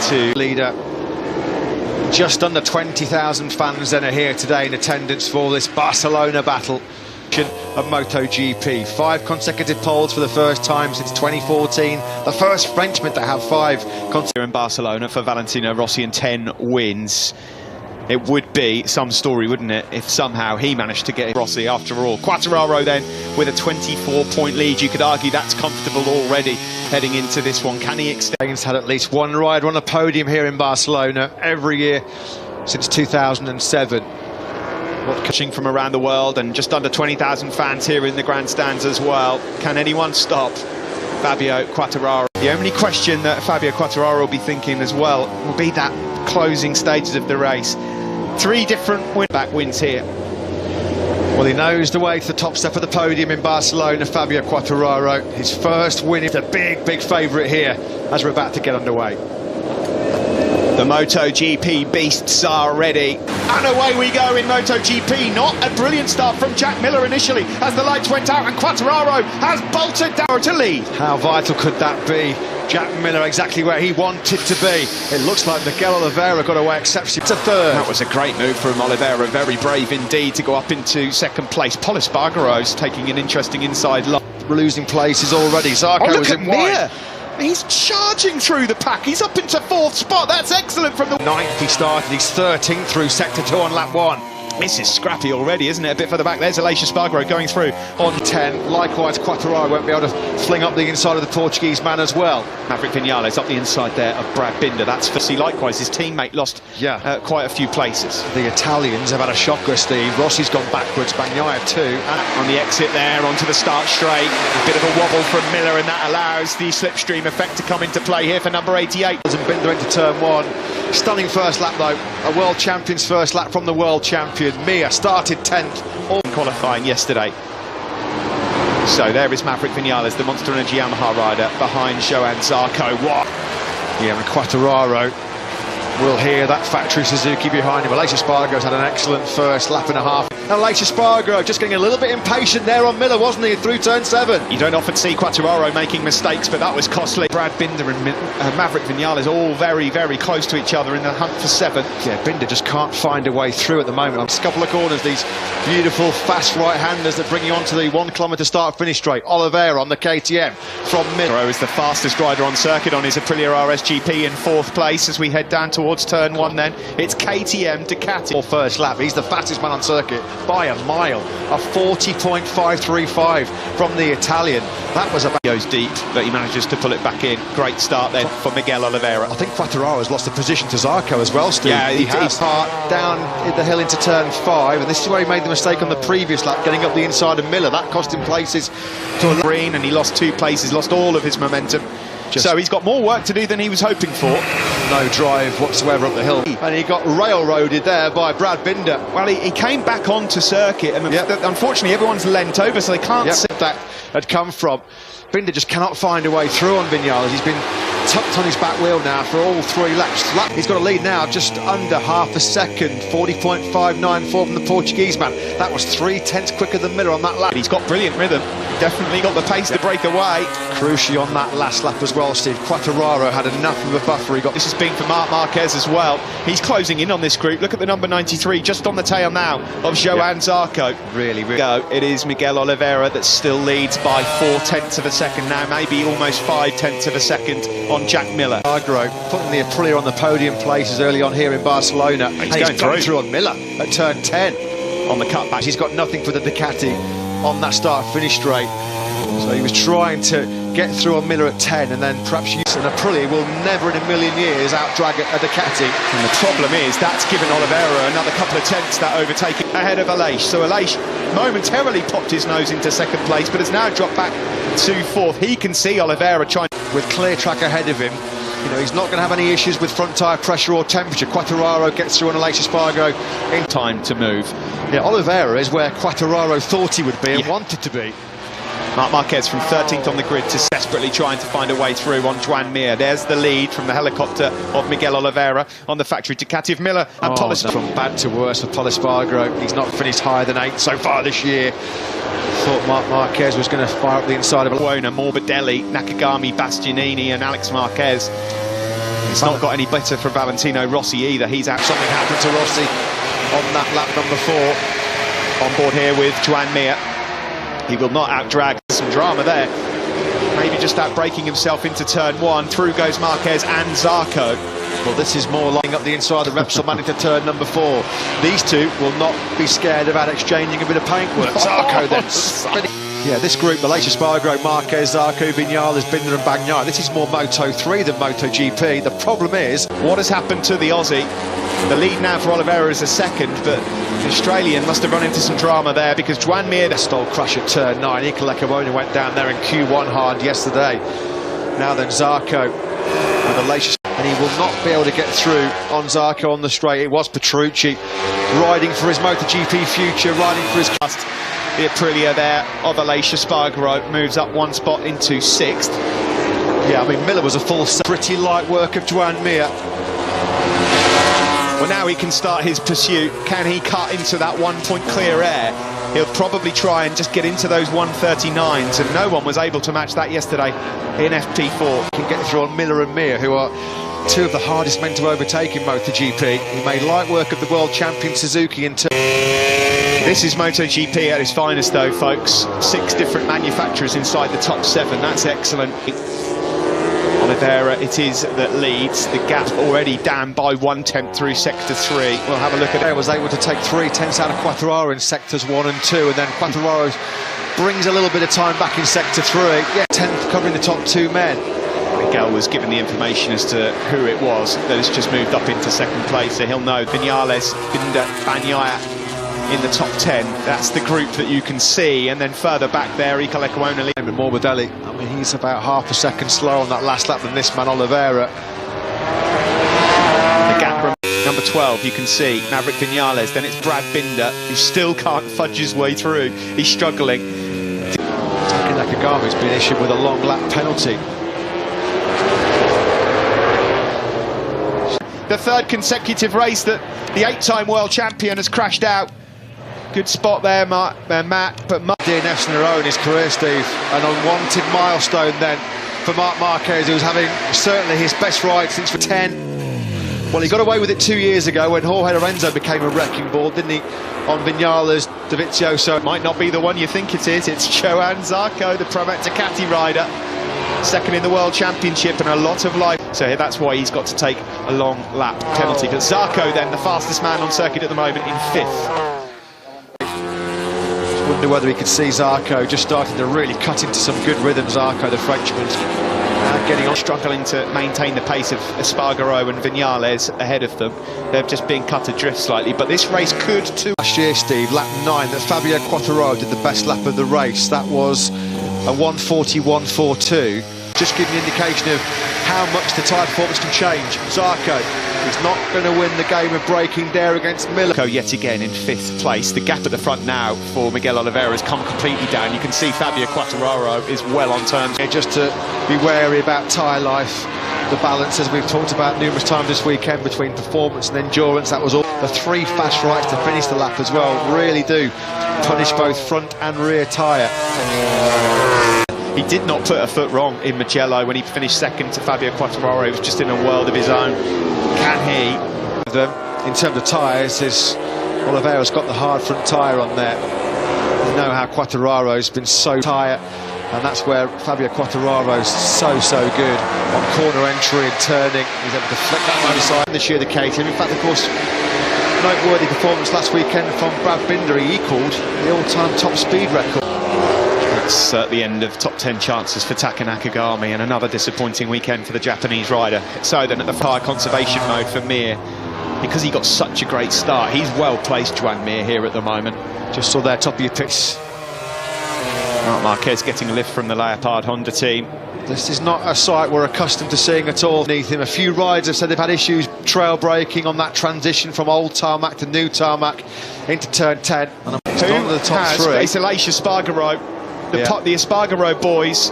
to leader. Just under 20,000 fans then are here today in attendance for this Barcelona battle of MotoGP. 5 consecutive poles for the first time since 2014. The first Frenchman to have 5 consecutive in Barcelona for Valentino Rossi and 10 wins. It would be some story, wouldn't it, if somehow he managed to get Rossi after all. Quartararo then with a 24-point lead. You could argue that's comfortable already heading into this one. Can he extend? He's had at least one rider on a podium here in Barcelona every year since 2007. Watching from around the world, and just under 20,000 fans here in the grandstands as well. Can anyone stop Fabio Quartararo? The only question that Fabio Quartararo will be thinking as well will be that closing stages of the race. 3 different back wins here. Well, he knows the way to the top step of the podium in Barcelona, Fabio Quartararo. His first win is the big favourite here as we're about to get underway. The MotoGP beasts are ready. And away we go in MotoGP. Not a brilliant start from Jack Miller initially as the lights went out, and Quartararo has bolted down to lead. How vital could that be? Jack Miller exactly where he wanted to be. It looks like Miguel Oliveira got away exceptionally to third. That was a great move from Oliveira, very brave indeed to go up into second place. Pol Espargaro's taking an interesting inside line. We're losing places already. Zarco was in wide. He's charging through the pack. He's up into 4th spot. That's excellent from the 9th he started. He's 13th through sector 2 on lap 1. This is scrappy already, isn't it? A bit further back. There's Aleix Espargaro going through on 10. Likewise, Quartararo won't be able to fling up the inside of the Portuguese man as well. Maverick Vinales up the inside there of Brad Binder. That's for likewise. His teammate lost quite a few places. The Italians have had a shocker, Steve. Rossi's gone backwards. Bagnaia too. And on the exit there, onto the start straight. A bit of a wobble from Miller, and that allows the slipstream effect to come into play here for number 88. And Binder into turn 1. Stunning first lap though. A world champion's first lap from the world champion. Mir started 10th. All qualifying yesterday. So there is Maverick Vinales, the Monster Energy Yamaha rider, behind Johann Zarco. What? Yeah, and Quartararo will hear that factory Suzuki behind him. Aleix Espargaro's had an excellent first lap and a half. And Aleix Espargaro just getting a little bit impatient there on Miller, wasn't he, through turn 7? You don't often see Quartararo making mistakes, but that was costly. Brad Binder and Maverick Vinales all very close to each other in the hunt for 7th. Yeah, Binder just can't find a way through at the moment. On a couple of corners, these beautiful fast right-handers that bring you onto the 1 kilometre start-finish straight. Oliveira on the KTM from Miller. Is the fastest rider on circuit on his Aprilia RSGP in 4th place as we head down towards turn 1 then. It's KTM Ducati. Or first lap, he's the fastest man on circuit by a mile. A 40.535 from the Italian. That was about... Goes deep, but he manages to pull it back in. Great start then for Miguel Oliveira. I think Quartararo's lost the position to Zarco as well, Steve. Yeah, he has. He's down the hill into turn 5, and this is where he made the mistake on the previous lap, getting up the inside of Miller. That cost him places to green, and he lost 2 places, lost all of his momentum. So he's got more work to do than he was hoping for. No drive whatsoever up the hill. And he got railroaded there by Brad Binder. Well, he came back onto circuit, and unfortunately everyone's leant over, so they can't see that had come from. Binder just cannot find a way through on Vinales. He's been tucked on his back wheel now for all 3 laps. He's got a lead now just under half a second, 40.594 from the Portuguese man. That was 3/10 quicker than Miller on that lap. He's got brilliant rhythm, definitely got the pace to break away. Crucially on that last lap as well, Steve. Quartararo had enough of a buffer. This has been for Marc Marquez as well. He's closing in on this group. Look at the number 93 just on the tail now of Johann Zarco. Really. It is Miguel Oliveira that still leads by 4/10 of a second now, maybe almost 5/10 of a second on Jack Miller. Agro putting the Aprilia on the podium places early on here in Barcelona. He's going through on Miller at turn 10. On the cutback. He's got nothing for the Ducati on that start-finish straight. So he was trying to get through on Miller at 10, and then perhaps use an Aprilia will never in a million years out-drag a Ducati. And the problem is that's given Oliveira another couple of tenths, that overtaking ahead of Aleix. So Aleix momentarily popped his nose into second place, but has now dropped back to 4th. He can see Oliveira trying with clear track ahead of him. You know, he's not going to have any issues with front tyre pressure or temperature. Quartararo gets through on Aleix Espargaro in time to move. Yeah, Oliveira is where Quartararo thought he would be and wanted to be. Marc Marquez from 13th on the grid to desperately trying to find a way through on Joan Mir. There's the lead from the helicopter of Miguel Oliveira on the factory Ducati of Miller and Pol Espargaro. From bad to worse for Pol Espargaro. He's not finished higher than 8th so far this year. Thought Marc Marquez was going to fire up the inside of Morbidelli, Nakagami, Bastianini and Alex Marquez. It's not got any better for Valentino Rossi either. He's out. Something happened to Rossi on that lap number 4. On board here with Joan Mir. He will not outdrag. Some drama there. Maybe just outbraking himself into turn 1. Through goes Marquez and Zarco. Well, this is more lining up the inside of the Repsol man into turn number 4. These two will not be scared about exchanging a bit of paintwork. Zarco then spinning. Yeah, this group, Malaysia Spargo, Marquez, Zarco, Vinales, Binder and Bagnaia, this is more Moto3 than MotoGP. The problem is, what has happened to the Aussie? The lead now for Oliveira is a second, but the Australian must have run into some drama there because Joan Mir stole crush at turn 9. Iker Lecuona went down there in Q1 hard yesterday. Now then Zarco with Malaysia, and he will not be able to get through on Zarco on the straight. It was Petrucci riding for his MotoGP future, riding for his cast. The Aprilia there of Aleix Espargaro moves up 1 spot into 6th. Yeah, I mean, Miller was a full pretty light work of Joan Mir. Well, now he can start his pursuit. Can he cut into that 1 point clear air? He'll probably try and just get into those 139s, and no one was able to match that yesterday in FP4. Can get through on Miller and Mir, who are two of the hardest men to overtake in MotoGP. He made light work of the world champion Suzuki in turn. This is MotoGP at its finest though, folks. 6 different manufacturers inside the top 7. That's excellent. Oliveira it is that leads. The gap already down by 1/10 through sector 3. We'll have a look at it. He was able to take 3/10 out of Quartararo in sectors 1 and 2, and then Quartararo brings a little bit of time back in sector 3. Yeah, 10th covering the top 2 men. Miguel was given the information as to who it was that has just moved up into 2nd place, so he'll know. Vinales, Binder, Bagnaia in the top 10. That's the group that you can see, and then further back there, Iker Lecuona. Morbidelli, I mean, he's about half a second slower on that last lap than this man, Oliveira. The gap from number 12, you can see Maverick Vinales, then it's Brad Binder, who still can't fudge his way through. He's struggling. Taki Nakagami's been issued with a long lap penalty. The 3rd consecutive race that the 8-time world champion has crashed out. Good spot there, Matt, but DNF's in their own his career, Steve. An unwanted milestone then for Marc Marquez, who was having certainly his best ride since for 10. Well, he got away with it 2 years ago when Jorge Lorenzo became a wrecking ball, didn't he, on Vinales, Dovizioso. It might not be the one you think it is. It's Joan Zarco, the Pramac Ducati rider. 2nd in the World Championship and a lot of life. So that's why he's got to take a long lap penalty. But Zarco then, the fastest man on circuit at the moment, in 5th. Wonder whether he could see Zarco just starting to really cut into some good rhythm. Zarco, the Frenchman, getting on, struggling to maintain the pace of Espargaro and Vinales ahead of them. They're just being cut adrift slightly, but this race could too. Last year, Steve, lap 9, that Fabio Quartararo did the best lap of the race. That was a 1:41.42. Just giving an indication of how much the tyre performance can change. Zarco is not going to win the game of braking there against Miller. Yet again in 5th place. The gap at the front now for Miguel Oliveira has come completely down. You can see Fabio Quartararo is well on terms. Yeah, just to be wary about tyre life, the balance, as we've talked about numerous times this weekend, between performance and endurance. That was all. The 3 fast rights to finish the lap as well really do punish both front and rear tyre. He did not put a foot wrong in Mugello when he finished 2nd to Fabio Quartararo. He was just in a world of his own. Can he? In terms of tyres, Oliveira's got the hard front tyre on there. You know how Quartararo's been so tyre, and that's where Fabio Quartararo's so good on corner entry and turning. He's able to flick that one aside. This year the case, and in fact, of course, noteworthy performance last weekend from Brad Binder. He equalled the all-time top speed record. That's the end of top 10 chances for Taka Nakagami, and another disappointing weekend for the Japanese rider. So then at the fire conservation mode for Mir, because he got such a great start, he's well placed, Joan Mir, here at the moment. Just saw their top of your pitch. Marc Marquez getting a lift from the Leopard Honda team. This is not a sight we're accustomed to seeing at all beneath him. A few riders have said they've had issues trail braking on that transition from old tarmac to new tarmac into turn 10. And Who the top has? 3. It's Aleix Espargaro. The Espargaro boys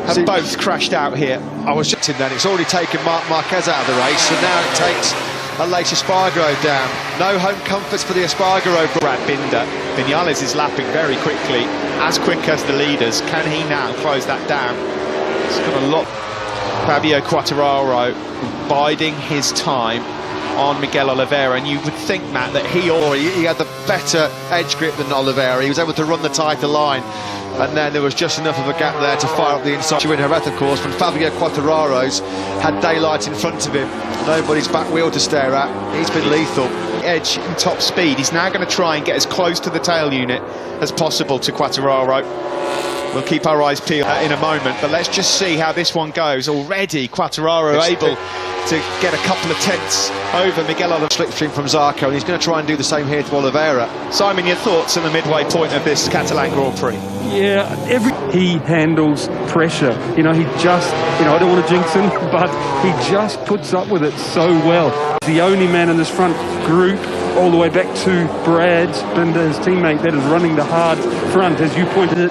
have both crashed out here. I was just in then. It's already taken Marc Marquez out of the race, and now it takes Aleix Espargaro down. No home comforts for the Espargaro. Brad Binder. Vinales is lapping very quickly, as quick as the leaders. Can he now close that down? It's got a lot. Fabio Quartararo biding his time on Miguel Oliveira, and you would think, Matt, that he had the better edge grip than Oliveira. He was able to run the tighter line, and then there was just enough of a gap there to fire up the inside. In Jerez, of course, when Fabio Quartararo's had daylight in front of him, nobody's back wheel to stare at. He's been lethal. Edge in top speed. He's now going to try and get as close to the tail unit as possible to Quartararo. We'll keep our eyes peeled in a moment, but let's just see how this one goes. Already Quartararo able to get a couple of tenths over Miguel Oliveira. Slipstream from Zarco, and he's going to try and do the same here to Oliveira. Simon, your thoughts on the midway point of this Catalan Grand Prix? Yeah, he handles pressure. You know, he just, I don't want to jinx him, but he just puts up with it so well. The only man in this front group, all the way back to Brad Binder, his teammate, that is running the hard front. As you pointed it,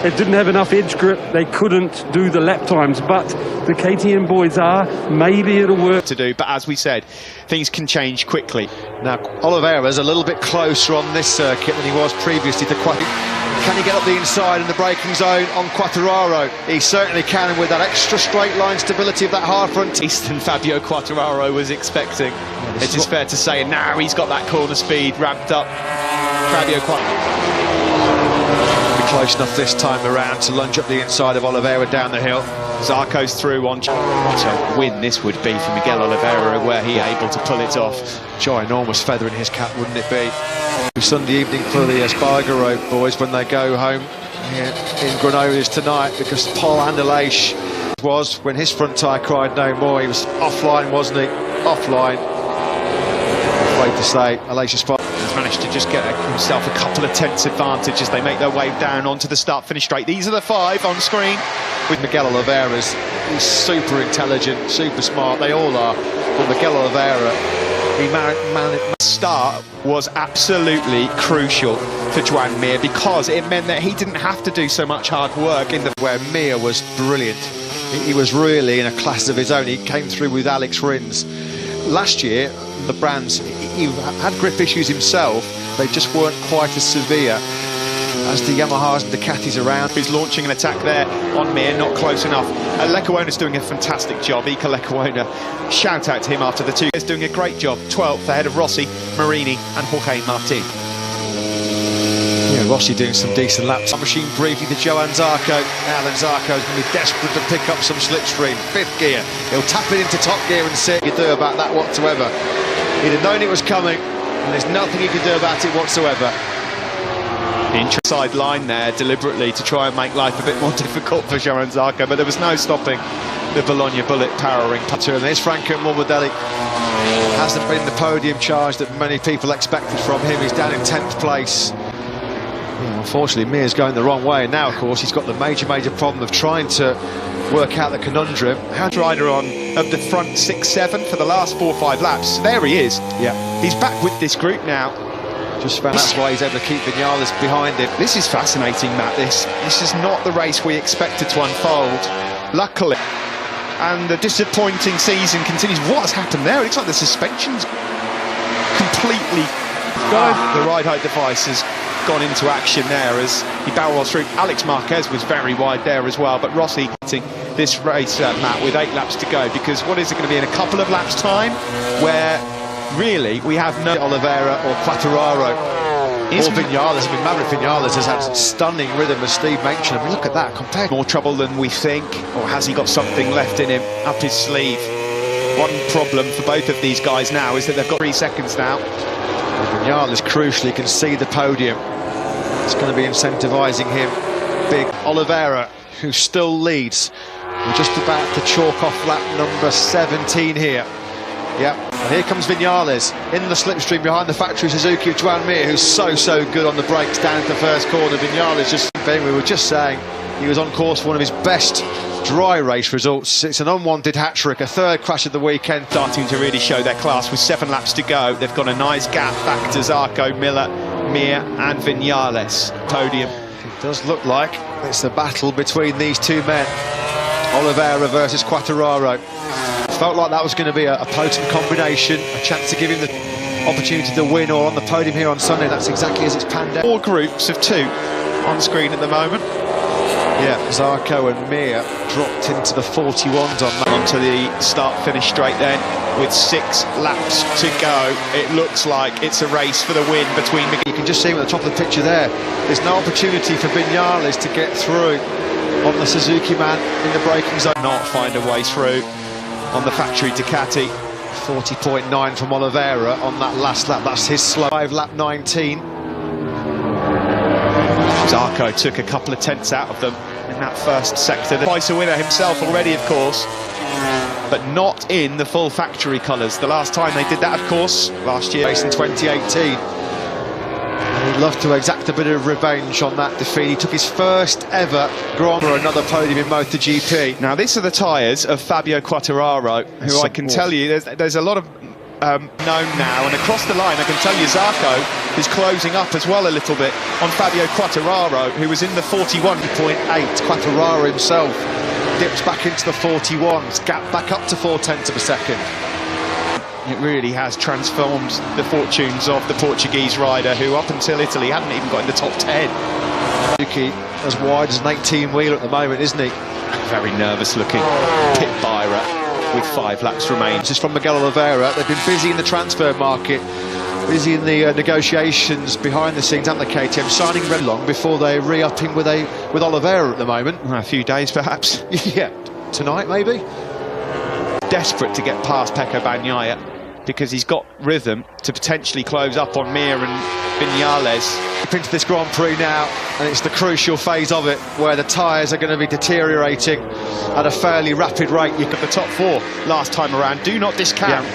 it didn't have enough edge grip. They couldn't do the lap times, but the KTM boys maybe it'll work. To do, but as we said, things can change quickly. Now, Oliveira's a little bit closer on this circuit than he was previously to Can he get up the inside in the braking zone on Quartararo? He certainly can, and with that extra straight line stability of that hard front. Eastern Fabio Quartararo was expecting. It is fair to say, and now he's got that corner speed ramped up. Fabio Quartararo be close enough this time around to lunge up the inside of Oliveira down the hill. Zarco's through on. What a win this would be for Miguel Oliveira, were he able to pull it off. Ginormous feather in his cap, wouldn't it be? Sunday evening for the Espargaro boys when they go home here in Granollers tonight, because Paul Anderlecht was, when his front tyre cried no more, he was offline, wasn't he? Offline. Afraid to say, Aleix Espargaro has managed to just get himself a couple of tenths advantage as they make their way down onto the start-finish straight. These are the 5 on screen. With Miguel Oliveira's, he's super intelligent, super smart, they all are, but Miguel Oliveira, start was absolutely crucial for Joan Mir, because it meant that he didn't have to do so much hard work in the where Mir was brilliant. He was really in a class of his own. He came through with Alex Rins. Last year, the brands, he had grip issues himself, they just weren't quite as severe as the Yamahas and Ducatis around. He's launching an attack there on Mir, not close enough. Lecuona's doing a fantastic job. Iker Lecuona, shout out to him after the 2 years, doing a great job. 12th ahead of Rossi, Marini and Jorge Martin. Yeah, Rossi doing some decent laps. Machine briefly to Johan Zarco. Now then, Zarco's going to be desperate to pick up some slipstream. 5th gear. He'll tap it into top gear and see what he can do about that whatsoever. He'd have known it was coming, and there's nothing he can do about it whatsoever. Inside line there deliberately to try and make life a bit more difficult for Johan Zarco, but there was no stopping the Bologna Bullet powering putter. And there's Franco Morbidelli. Hasn't been the podium charge that many people expected from him. He's down in 10th place. Yeah, unfortunately, Mir's going the wrong way, and now, of course, he's got the major problem of trying to work out the conundrum. How's rider on of the front 6-7 for the last 4 or 5 laps? There he is. Yeah, he's back with this group now. Just found that's why he's able to keep Vinales behind him. This is fascinating, Matt. This is not the race we expected to unfold, luckily. And the disappointing season continues. What has happened there? It looks like the suspension's completely... The ride height device has gone into action there as he barrel rolls through. Alex Marquez was very wide there as well, but Rossi this race, Matt, with 8 laps to go, because what is it going to be in a couple of laps' time, where really we have no Oliveira or Quartararo or Vinales. I mean, Maverick Vinales has had stunning rhythm, as Steve mentioned. I mean, look at that, compared. More trouble than we think, or has he got something left in him up his sleeve? One problem for both of these guys now is that they've got 3 seconds now. Vinales crucially can see the podium. It's going to be incentivising him big. Oliveira, who still leads. We're just about to chalk off lap number 17 here. Yep, and here comes Vinales in the slipstream behind the factory Suzuki of Joan Mir, who's so good on the brakes down into the first corner. Vinales just, we were just saying, he was on course for one of his best dry race results. It's an unwanted hat-trick, a 3rd crash of the weekend. Starting to really show their class with 7 laps to go. They've got a nice gap back to Zarco, Miller, Mir and Vinales. Podium. It does look like it's a battle between these 2 men. Oliveira versus Quartararo. Felt like that was going to be a potent combination, a chance to give him the opportunity to win or on the podium here on Sunday. That's exactly as it's panned out. 4 groups of 2 on screen at the moment. Yeah, Zarco and Mir dropped into the 41s on that. Onto the start-finish straight then, with 6 laps to go. It looks like it's a race for the win between Miguel. You can just see him at the top of the picture there. There's no opportunity for Viñales to get through on the Suzuki man in the braking zone. Not find a way through on the factory Ducati. 40.9 from Oliveira on that last lap. That's his slow lap 19. Zarco took a couple of tenths out of them in that first sector. Twice a winner himself already, of course, but not in the full factory colours. The last time they did that, of course, last year. Race in 2018. And he'd love to exact a bit of revenge on that defeat. He took his first ever Grand Prix for another podium in MotoGP. Now, these are the tyres of Fabio Quartararo, who I can tell you, there's a lot of known now, and across the line I can tell you Zarco is closing up as well a little bit on Fabio Quartararo, who was in the 41.8. Quartararo himself dips back into the 41s, gap back up to 0.4 of a second. It really has transformed the fortunes of the Portuguese rider, who up until Italy hadn't even got in the top 10. Suzuki as wide as an 18-wheeler at the moment, isn't he? Very nervous looking pit Byra with 5 laps remaining. This is from Miguel Oliveira. They've been busy in the transfer market, busy in the negotiations behind the scenes, and the KTM signing very long before they're re-upping with Oliveira at the moment. A few days perhaps. Yeah, tonight maybe. Desperate to get past Pecco Bagnaia because he's got rhythm to potentially close up on Mir and Viñales. Up into this Grand Prix now, and it's the crucial phase of it where the tyres are going to be deteriorating at a fairly rapid rate. You At the top 4 last time around, do not discount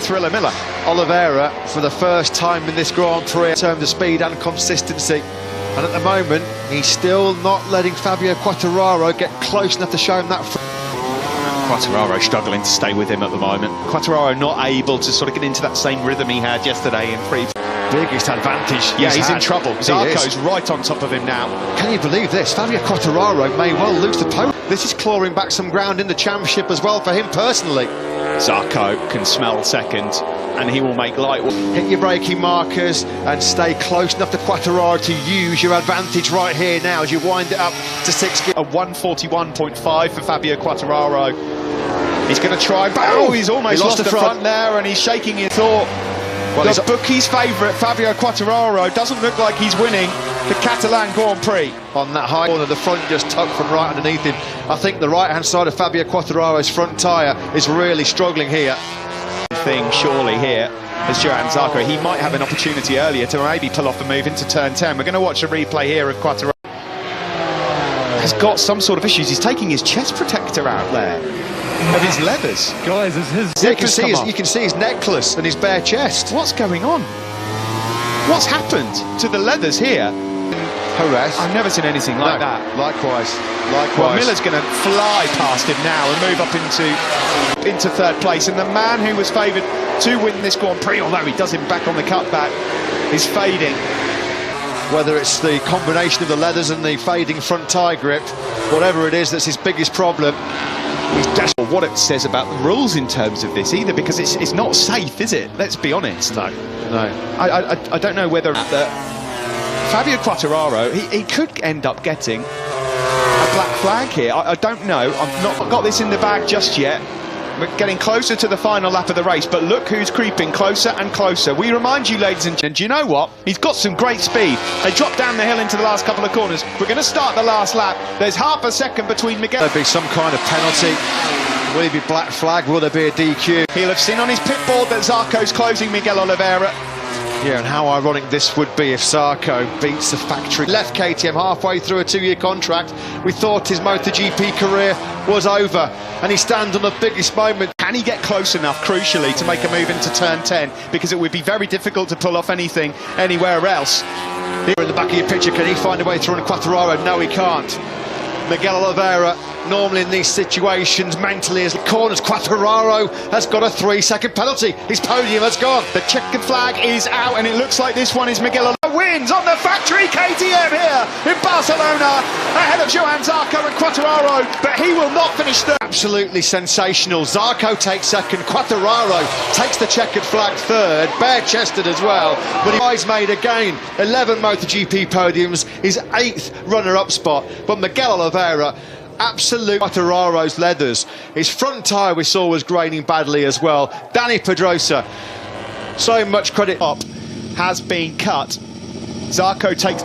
Thriller Miller. Oliveira, for the first time in this Grand Prix in terms of speed and consistency, and at the moment he's still not letting Fabio Quartararo get close enough to show him that. Quartararo struggling to stay with him at the moment. Quartararo not able to sort of get into that same rhythm he had yesterday in pre. Biggest advantage. Yeah, he's in trouble. Zarco's right on top of him now. Can you believe this? Fabio Quartararo may well lose the podium. This is clawing back some ground in the championship as well for him personally. Zarco can smell second, and he will make light. Hit your braking markers and stay close enough to Quartararo to use your advantage right here now as you wind it up to 6 gears. A 141.5 for Fabio Quartararo. He's going to try. Oh, he's almost lost the front there, and he's shaking his thought. Well, the bookie's favourite, Fabio Quartararo, doesn't look like he's winning the Catalan Grand Prix. On that high corner, the front just tugged from right underneath him. I think the right-hand side of Fabio Quartararo's front tyre is really struggling here. Thing surely here as Johan Zarco. He might have an opportunity earlier to maybe pull off a move into turn 10. We're going to watch a replay here of Quartararo. Has got some sort of issues. He's taking his chest protector out there of his leathers. Guys, it's his you can see his necklace and his bare chest. What's going on? What's happened to the leathers here? Harass. I've never seen anything like that. Likewise. Well, Miller's going to fly past him now and move up into third place. And the man who was favoured to win this Grand Prix, although he does him back on the cutback, is fading. Whether it's the combination of the leathers and the fading front tyre grip, whatever it is, that's his biggest problem. He's desperate. What it says about the rules in terms of this either, because it's not safe, is it? Let's be honest. No. I don't know whether Fabio Quartararo, he could end up getting a black flag here. I don't know. I've not got this in the bag just yet. We're getting closer to the final lap of the race, but look who's creeping closer and closer. We remind you, ladies and gentlemen, do you know what? He's got some great speed. They drop down the hill into the last couple of corners. We're going to start the last lap. There's half a second between Miguel. There'll be some kind of penalty. Will it be black flag? Will there be a DQ? He'll have seen on his pit board that Zarco's closing Miguel Oliveira. Yeah, and how ironic this would be if Zarco beats the factory. Left KTM halfway through a 2-year contract. We thought his MotoGP career was over, and he stands on the biggest moment. Can he get close enough, crucially, to make a move into turn 10? Because it would be very difficult to pull off anything anywhere else. Here in the back of your picture, can he find a way through on Quartararo? No, he can't. Miguel Oliveira normally in these situations mentally as corners. Quartararo has got a 3-second penalty. His podium has gone. The checkered flag is out, and it looks like this one is Miguel wins on the factory KTM here in Barcelona ahead of Joan Zarco and Quartararo, but he will not finish third. Absolutely sensational. Zarco takes second, Quartararo takes the checkered flag third, bare-chested as well, but he's made again 11 MotoGP podiums, his 8th runner-up spot, but Miguel Oliveira, absolute Quartararo's leathers. His front tyre we saw was graining badly as well. Dani Pedrosa, so much credit Up has been cut. Zarco takes